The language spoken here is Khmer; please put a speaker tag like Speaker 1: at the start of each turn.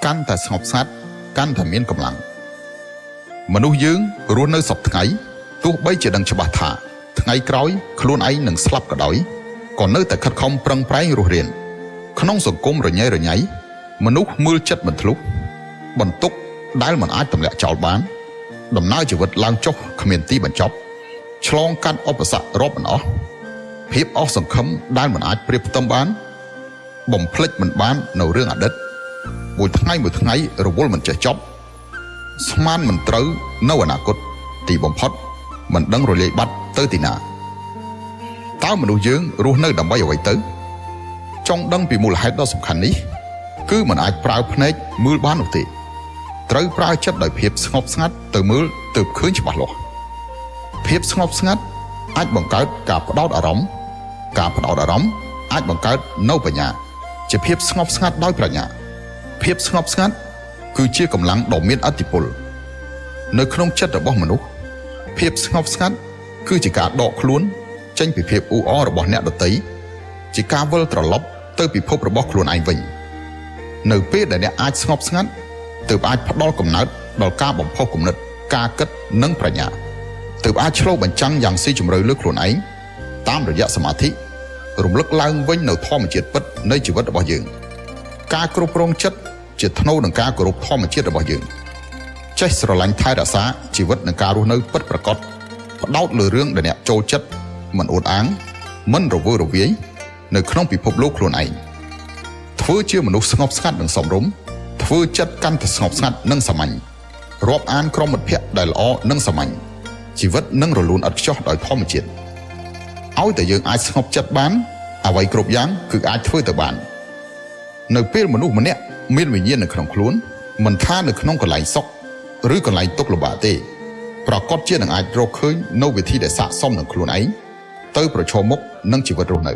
Speaker 1: កាន់តែស្ងប់ស្ងាត់កាន់តែមានកម្លាំងមនុស្សយើងរស់នៅសពថ្ងៃទោះបីជាដឹងច្បាស់ថាថ្ងៃក្រោយខ្លួនឯងនឹងស្លាប់ក៏ដោយក៏នៅតែខិតខំប្រឹងប្រែងរស់រានក្នុងសង្គមរញ៉េរញ៉ៃមនុស្សមើលចិត្តមិនធ្លុះបន្ទុកដែលមិនអាចទម្លាក់ចោលបានដំណើរជីវិតឡើងចុះគ្មានទីបញ្ចប់ឆ្លងកាត់ឧបសគ្គរាប់មិនអស់ភាពអស់សង្ឃឹមដែលមិនអាចប្រៀបផ្ទឹមបានបំភ្លេចមិនបាននៅរឿងអតីតមួយថ្ងៃរវល់មិនចេះចប់ស្មានមិនត្រូវនៅអនាគតទីបំផុតមិនដឹងរលាយបាត់ទៅទីណាតើមនុស្សយើងរស់នៅដើម្បីអ្វីទៅចង់ដឹងពីមូលហេតុដ៏សំខាន់នេះគឺមិនអាចប្រើភ្នែកមើលបាននោះទេត្រូវប្រើចិត្តដោយភាពស្ងប់ស្ងាត់ទៅមើលទើបឃើញច្បាស់លាស់ភាពស្ងប់ស្ងាត់អាចបង្កើតការផ្ដោតអារម្មណ៍អាចបង្កើតនៅបញ្ញាជាភាពស្ងប់ស្ងាត់ដោយប្រាជ្ញាភាពស្ងប់ស្ងាត់គឺជាកម្លាំងដ៏មានឥទ្ធិពលនៅក្នុងចិត្តរបស់មនុស្សភាពស្ងប់ស្ងាត់គឺជាការដកខ្លួនចេញពីភាពអ៊ូអររបស់អ្នកដទៃជាការវិលត្រឡប់ទៅពិភពរបស់ខ្លួនឯងវិញនៅពេលដែលអ្នកអាចស្ងប់ស្ងាត់ទើបអាចផ្ដល់កំណើតដល់ការបំផុសគំនិតការគិតនិងប្រាជ្ញាទើបអាចឆ្លុះបញ្ចាំងយ៉ាងស៊ីជម្រៅលើខ្លួនឯងតាមរយៈសមាធិរំលឹកឡើងវិញនៅធម្មជាតិពិតនៃជីវិតរបស់យើងការគ្រប់គ្រងចិត្តជាថ្នូរនឹងការគោរពធម្មជាតិរបស់យើងចេះស្រឡាញ់ថែរក្សាជីវិតនិងការរស់នៅពិតប្រាកដផ្ដោតលើរឿងដែលអ្នកចូលចិត្តមិនអួតអាងមិនរវើរវាយនៅក្នុងពិភពលោកខ្លួនឯងធ្វើជាមនុស្សស្ងប់ស្ងាត់និងសមរម្យធ្វើចិត្តកាន់តែស្ងប់ស្ងាត់និងសាមញ្ញរាប់អានក្រុមមិត្តភក្តិដែលល្អនិងសាមញ្ញជីវិតនឹងរលូនឥតខ្ចោះដោយធម្មជាតិឲ្យតែយើងអាចស្ងប់ចិត្តបានអ្វីគ្រប់យ៉ាងគឺអាចធ្វើទៅបាននៅពេលមនុស្សម្នាក់មានវិញ្ញាណនៅក្នុងខ្លួនមិនថានៅក្នុងកន្លែងសុខឬកន្លែងទុក្ខលំបាកទេប្រកបជានឹងអាចរកឃើញនៅវិធីដែលស័ក្តិសមនឹងខ្លួនឯងទៅប្រឈមមុខនឹងជីវិតរស់នៅ